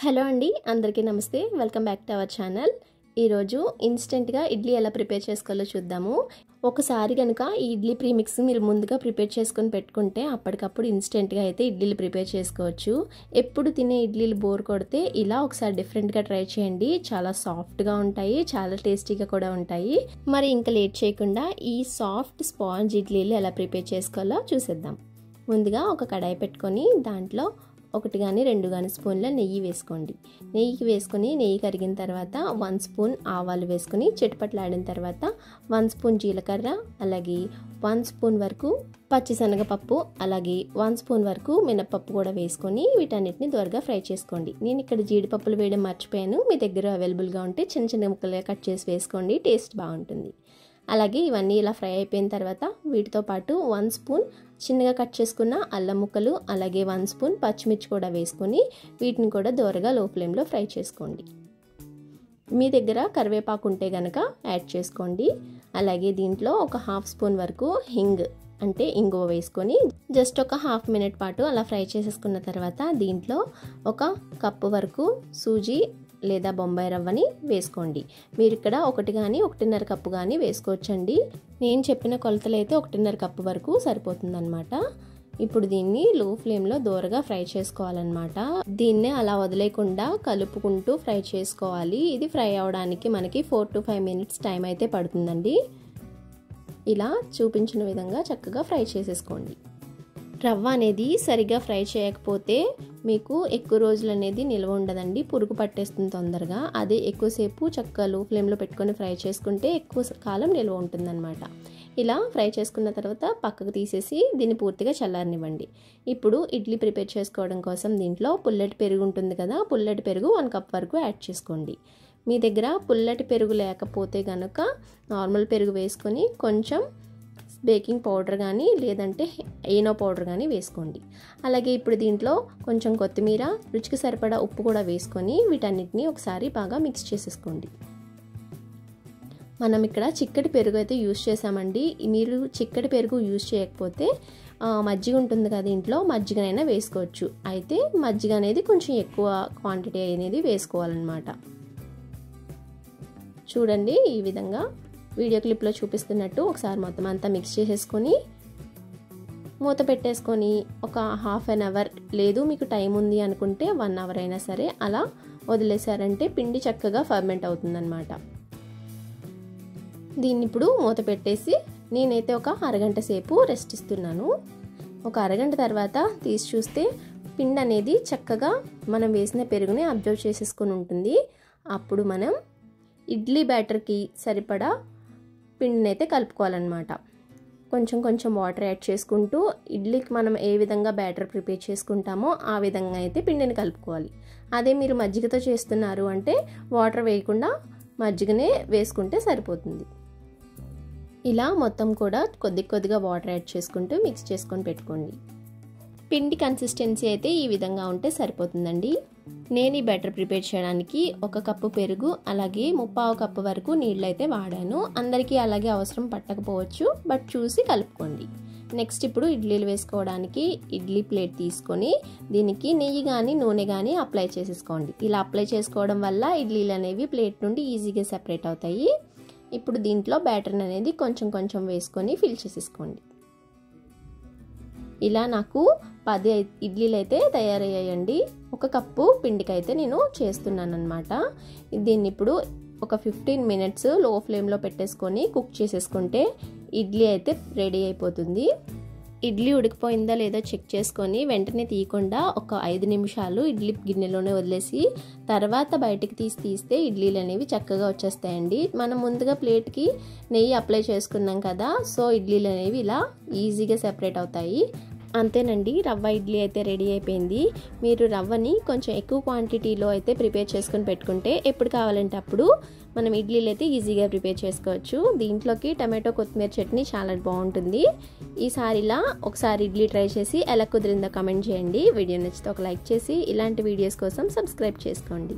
Hello అండి, అందరికీ నమస్తే. Welcome back to our channel. ఈరోజు ఇన్స్టెంట్గా ఇడ్లీ ఎలా ప్రిపేర్ చేసుకోవాలో చూద్దాము. ఒకసారి కనుక ఈ ఇడ్లీ ప్రీమిక్స్ మీరు ముందుగా ప్రిపేర్ చేసుకొని పెట్టుకుంటే అప్పటికప్పుడు ఇన్స్టెంట్గా అయితే ఇడ్లీలు ప్రిపేర్ చేసుకోవచ్చు. ఎప్పుడు తినే ఇడ్లీలు బోర్ కొడితే ఇలా ఒకసారి డిఫరెంట్గా ట్రై చేయండి. చాలా సాఫ్ట్గా ఉంటాయి, చాలా టేస్టీగా కూడా ఉంటాయి. మరి ఇంకా లేట్ చేయకుండా ఈ సాఫ్ట్ స్పాంజ్ ఇడ్లీలు ఎలా ప్రిపేర్ చేసుకోవాలో చూసేద్దాం. ముందుగా ఒక కడాయి పెట్టుకొని దాంట్లో 1 కానీ 2 కానీ స్పూన్ల నెయ్యి వేసుకోండి. నెయ్యి వేసుకొని నెయ్యి కరిగిన తర్వాత 1 స్పూన్ ఆవాలు వేసుకొని చిటపట్లాడిన తర్వాత 1 స్పూన్ జీలకర్ర, అలాగే 1 స్పూన్ వరకు పచ్చిశనగపప్పు, అలాగే 1 స్పూన్ వరకు మినపప్పు కూడా వేసుకొని వీటన్నిటిని త్వరగా ఫ్రై చేసుకోండి. నేను ఇక్కడ జీడిపప్పులు వేయడం మర్చిపోయాను. మీ దగ్గర అవైలబుల్గా ఉంటే చిన్న చిన్న ముక్కలుగా కట్ చేసి వేసుకోండి, టేస్ట్ బాగుంటుంది. అలాగే ఇవన్నీ ఇలా ఫ్రై అయిపోయిన తర్వాత వీటితో పాటు 1 స్పూన్ చిన్నగా కట్ చేసుకున్న అల్లం ముక్కలు, అలాగే 1 స్పూన్ పచ్చిమిర్చి కూడా వేసుకొని వీటిని కూడా దోరగా లో ఫ్లేమ్లో ఫ్రై చేసుకోండి. మీ దగ్గర కరివేపాకు ఉంటే గనక యాడ్ చేసుకోండి. అలాగే దీంట్లో ఒక 1/2 స్పూన్ వరకు హింగ్ అంటే ఇంగువ వేసుకొని జస్ట్ ఒక 1/2 మినిట్ పాటు అలా ఫ్రై చేసేసుకున్న తర్వాత దీంట్లో 1 కప్పు వరకు సూజీ లేదా బొంబాయి రవ్వని వేసుకోండి. మీరు ఇక్కడ 1 కానీ 1.5 కప్పు కానీ వేసుకోవచ్చండి. నేను చెప్పిన కొలతలు అయితే 1.5 కప్పు వరకు సరిపోతుందన్నమాట. ఇప్పుడు దీన్ని లో ఫ్లేమ్లో దోరగా ఫ్రై చేసుకోవాలన్నమాట. దీన్నే అలా వదిలేకుండా కలుపుకుంటూ ఫ్రై చేసుకోవాలి. ఇది ఫ్రై అవడానికి మనకి 4 to 5 మినిట్స్ టైం అయితే పడుతుందండి. ఇలా చూపించిన విధంగా చక్కగా ఫ్రై చేసేసుకోండి. రవ్వ అనేది సరిగా ఫ్రై చేయకపోతే మీకు ఎక్కువ రోజులు అనేది నిల్వ ఉండదండి, పురుగు పట్టేస్తుంది తొందరగా. అదే ఎక్కువసేపు చక్కగా లో ఫ్లేమ్లో పెట్టుకొని ఫ్రై చేసుకుంటే ఎక్కువ కాలం నిల్వ ఉంటుందన్నమాట. ఇలా ఫ్రై చేసుకున్న తర్వాత పక్కకు తీసేసి దీన్ని పూర్తిగా చల్లారనివ్వండి. ఇప్పుడు ఇడ్లీ ప్రిపేర్ చేసుకోవడం కోసం దీంట్లో పుల్లటి పెరుగు ఉంటుంది కదా, పుల్లటి పెరుగు 1 కప్ వరకు యాడ్ చేసుకోండి. మీ దగ్గర పుల్లటి పెరుగు లేకపోతే కనుక నార్మల్ పెరుగు వేసుకొని కొంచెం బేకింగ్ పౌడర్ కానీ లేదంటే ఏనో పౌడర్ కానీ వేసుకోండి. అలాగే ఇప్పుడు దీంట్లో కొంచెం కొత్తిమీర, రుచికి సరిపడా ఉప్పు కూడా వేసుకొని వీటన్నిటిని ఒకసారి బాగా మిక్స్ చేసేసుకోండి. మనం ఇక్కడ చిక్కటి పెరుగు అయితే యూజ్ చేసామండి. మీరు చిక్కటి పెరుగు యూజ్ చేయకపోతే మజ్జిగ ఉంటుంది కదా, ఇంట్లో మజ్జిగనైనా వేసుకోవచ్చు. అయితే మజ్జిగ అనేది కొంచెం ఎక్కువ క్వాంటిటీ అనేది వేసుకోవాలన్నమాట. చూడండి, ఈ విధంగా వీడియో క్లిప్లో చూపిస్తున్నట్టు ఒకసారి మొత్తం అంతా మిక్స్ చేసేసుకొని మూత పెట్టేసుకొని ఒక 1/2 అవర్, లేదు మీకు టైం ఉంది అనుకుంటే 1 అవర్ అయినా సరే అలా వదిలేసారంటే పిండి చక్కగా ఫర్మెంట్ అవుతుందన్నమాట. దీన్ని ఇప్పుడు మూత పెట్టేసి నేనైతే ఒక అరగంట సేపు రెస్ట్ ఇస్తున్నాను. ఒక అరగంట తర్వాత తీసి చూస్తే పిండి అనేది చక్కగా మనం వేసిన పెరుగుని అబ్జర్వ్ చేసేసుకొని ఉంటుంది. అప్పుడు మనం ఇడ్లీ బ్యాటర్కి సరిపడా పిండిని అయితే కలుపుకోవాలన్నమాట. కొంచెం కొంచెం వాటర్ యాడ్ చేసుకుంటూ ఇడ్లీకి మనం ఏ విధంగా బ్యాటర్ ప్రిపేర్ చేసుకుంటామో ఆ విధంగా అయితే పిండిని కలుపుకోవాలి. అదే మీరు మజ్జిగతో చేస్తున్నారు అంటే వాటర్ వేయకుండా మజ్జిగనే వేసుకుంటే సరిపోతుంది. ఇలా మొత్తం కూడా కొద్ది కొద్దిగా వాటర్ యాడ్ చేసుకుంటూ మిక్స్ చేసుకొని పెట్టుకోండి. పిండి కన్సిస్టెన్సీ అయితే ఈ విధంగా ఉంటే సరిపోతుందండి. నేను ఈ బ్యాటర్ ప్రిపేర్ చేయడానికి 1 కప్పు పెరుగు, అలాగే 3/4 కప్పు వరకు నీళ్ళు అయితే వాడాను. అందరికీ అలాగే అవసరం పట్టకపోవచ్చు, బట్ చూసి కలుపుకోండి. నెక్స్ట్ ఇప్పుడు ఇడ్లీలు వేసుకోవడానికి ఇడ్లీ ప్లేట్ తీసుకొని దీనికి నెయ్యి కానీ నూనె కానీ అప్లై చేసేసుకోండి. ఇలా అప్లై చేసుకోవడం వల్ల ఇడ్లీలు అనేవి ప్లేట్ నుండి ఈజీగా సెపరేట్ అవుతాయి. ఇప్పుడు దీంట్లో బ్యాటర్ అనేది కొంచెం కొంచెం వేసుకొని ఫిల్ చేసేసుకోండి. ఇలా నాకు 10 ఇడ్లీలు అయితే తయారయ్యాయండి. 1 కప్పు పిండికి అయితే నేను చేస్తున్నాను అనమాట. దీన్ని ఇప్పుడు ఒక 15 మినిట్స్ లో ఫ్లేమ్లో పెట్టేసుకొని కుక్ చేసేసుకుంటే ఇడ్లీ అయితే రెడీ అయిపోతుంది. ఇడ్లీ ఉడికిపోయిందా లేదో చెక్ చేసుకొని వెంటనే తీయకుండా ఒక 5 నిమిషాలు ఇడ్లీ గిన్నెలోనే వదిలేసి తర్వాత బయటికి తీస్తే ఇడ్లీలు అనేవి చక్కగా వచ్చేస్తాయండి. మనం ముందుగా ప్లేట్కి నెయ్యి అప్లై చేసుకున్నాం కదా, సో ఇడ్లీలు అనేవి ఇలా ఈజీగా సెపరేట్ అవుతాయి. అంతేనండి, రవ్వ ఇడ్లీ అయితే రెడీ అయిపోయింది. మీరు రవ్వని కొంచెం ఎక్కువ క్వాంటిటీలో అయితే ప్రిపేర్ చేసుకొని పెట్టుకుంటే ఎప్పుడు కావాలంటే అప్పుడు మనం ఇడ్లీలు అయితే ఈజీగా ప్రిపేర్ చేసుకోవచ్చు. దీంట్లోకి టమాటో కొత్తిమీర చట్నీ చాలా బాగుంటుంది. ఈసారి ఇలా ఒకసారి ఇడ్లీ ట్రై చేసి ఎలా కుదిరిందో కామెంట్ చేయండి. వీడియో నచ్చితే ఒక లైక్ చేసి ఇలాంటి వీడియోస్ కోసం సబ్స్క్రైబ్ చేసుకోండి.